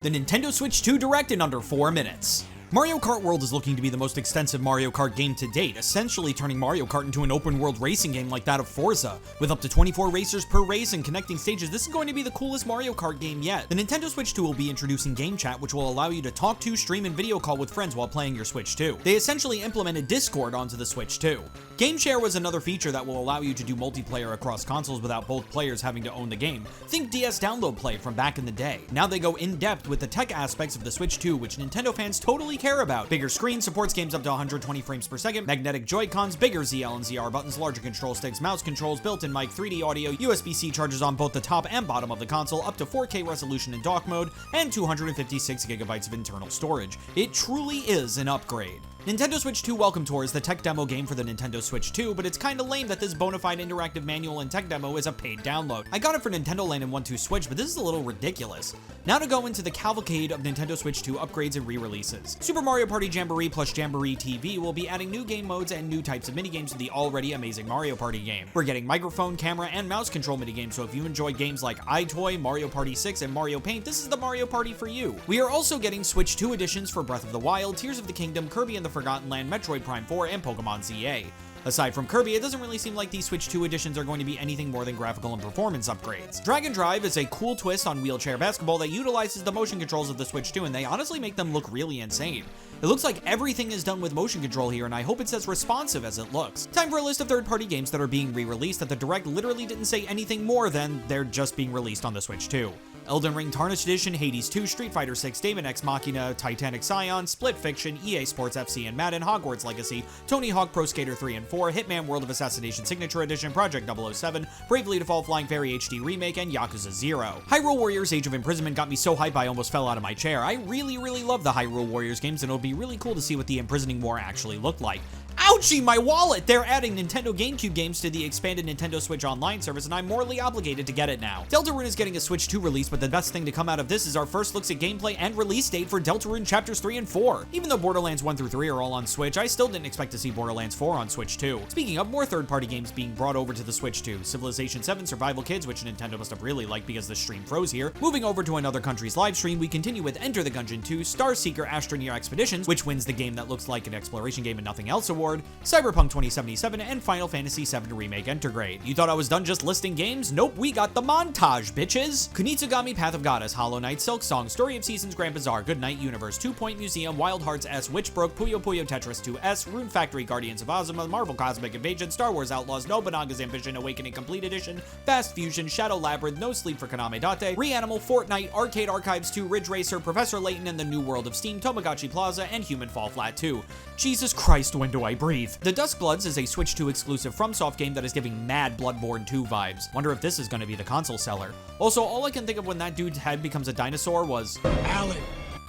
The Nintendo Switch 2 Direct in under 4 minutes. Mario Kart World is looking to be the most extensive Mario Kart game to date, essentially turning Mario Kart into an open-world racing game like that of Forza. With up to 24 racers per race and connecting stages, this is going to be the coolest Mario Kart game yet. The Nintendo Switch 2 will be introducing Game Chat, which will allow you to talk to, stream, and video call with friends while playing your Switch 2. They essentially implemented Discord onto the Switch 2. Game Share was another feature that will allow you to do multiplayer across consoles without both players having to own the game. Think DS Download Play from back in the day. Now they go in-depth with the tech aspects of the Switch 2, which Nintendo fans totally care about. Bigger screen, supports games up to 120 frames per second, magnetic Joy-Cons, bigger ZL and ZR buttons, larger control sticks, mouse controls, built-in mic, 3D audio, USB-C chargers on both the top and bottom of the console, up to 4K resolution in dock mode, and 256 gigabytes of internal storage. It truly is an upgrade. Nintendo Switch 2 Welcome Tour is the tech demo game for the Nintendo Switch 2, but it's kinda lame that this bona fide interactive manual and tech demo is a paid download. I got it for Nintendo Land and 1-2 Switch, but this is a little ridiculous. Now to go into the cavalcade of Nintendo Switch 2 upgrades and re-releases. Super Mario Party Jamboree plus Jamboree TV will be adding new game modes and new types of minigames to the already amazing Mario Party game. We're getting microphone, camera, and mouse control minigames, so if you enjoy games like iToy, Mario Party 6, and Mario Paint, this is the Mario Party for you. We are also getting Switch 2 editions for Breath of the Wild, Tears of the Kingdom, Kirby and the Forgotten Land, Metroid Prime 4, and Pokemon ZA. Aside from Kirby, it doesn't really seem like these Switch 2 editions are going to be anything more than graphical and performance upgrades. Dragon Drive is a cool twist on wheelchair basketball that utilizes the motion controls of the Switch 2, and they honestly make them look really insane. It looks like everything is done with motion control here, and I hope it's as responsive as it looks. Time for a list of third-party games that are being re-released that the Direct literally didn't say anything more than they're just being released on the Switch 2. Elden Ring Tarnished Edition, Hades 2, Street Fighter 6, Daemon X Machina, Titanic Scion, Split Fiction, EA Sports FC and Madden, Hogwarts Legacy, Tony Hawk Pro Skater 3 and 4, Hitman World of Assassination Signature Edition, Project 007, Bravely Default Flying Fairy HD Remake, and Yakuza 0. Hyrule Warriors Age of Imprisonment got me so hyped I almost fell out of my chair. I really love the Hyrule Warriors games, and it'll be really cool to see what the Imprisoning War actually looked like. Ouchie, my wallet! They're adding Nintendo GameCube games to the expanded Nintendo Switch Online service, and I'm morally obligated to get it now. Deltarune is getting a Switch 2 release, but the best thing to come out of this is our first looks at gameplay and release date for Deltarune Chapters 3 and 4. Even though Borderlands 1 through 3 are all on Switch, I still didn't expect to see Borderlands 4 on Switch 2. Speaking of more third-party games being brought over to the Switch 2, Civilization 7 Survival Kids, which Nintendo must have really liked because the stream froze here. Moving over to another country's live stream, we continue with Enter the Gungeon 2, Star Seeker Astroneer Expeditions, which wins the Game That Looks Like an Exploration Game and Nothing Else award, Cyberpunk 2077, and Final Fantasy VII Remake Intergrade. You thought I was done just listing games? Nope, we got the montage, bitches! Kunitsugami Path of Goddess, Hollow Knight, Silk Song, Story of Seasons, Grand Bazaar, Good Night Universe, 2 Point Museum, Wild Hearts S, Witchbrook, Puyo Puyo Tetris 2S, Rune Factory, Guardians of Ozma, Marvel Cosmic Invasion, Star Wars Outlaws, Nobunaga's Ambition, Awakening Complete Edition, Fast Fusion, Shadow Labyrinth, No Sleep for Kaname Date, Reanimal, Fortnite, Arcade Archives 2, Ridge Racer, Professor Layton and the New World of Steam, Tomogachi Plaza, and Human Fall Flat 2. Jesus Christ, when do I breathe? The Duskbloods is a Switch 2 exclusive FromSoft game that is giving mad Bloodborne 2 vibes. Wonder if this is going to be the console seller. Also, all I can think of when that dude's head becomes a dinosaur was Alan.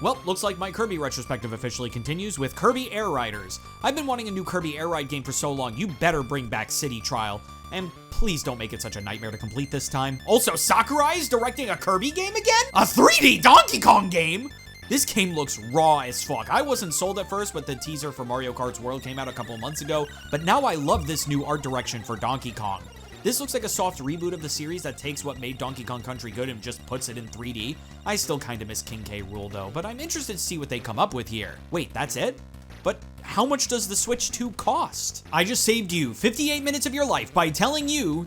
Well, looks like my Kirby retrospective officially continues with Kirby Air Riders. I've been wanting a new Kirby Air Ride game for so long, you better bring back City Trial. And please don't make it such a nightmare to complete this time. Also, Sakurai is directing a Kirby game again? A 3D Donkey Kong game? This game looks raw as fuck. I wasn't sold at first, but the teaser for Mario Kart's World came out a couple months ago, but now I love this new art direction for Donkey Kong. This looks like a soft reboot of the series that takes what made Donkey Kong Country good and just puts it in 3D. I still kinda miss King K. Rool though, but I'm interested to see what they come up with here. Wait, that's it? But how much does the Switch 2 cost? I just saved you 58 minutes of your life by telling you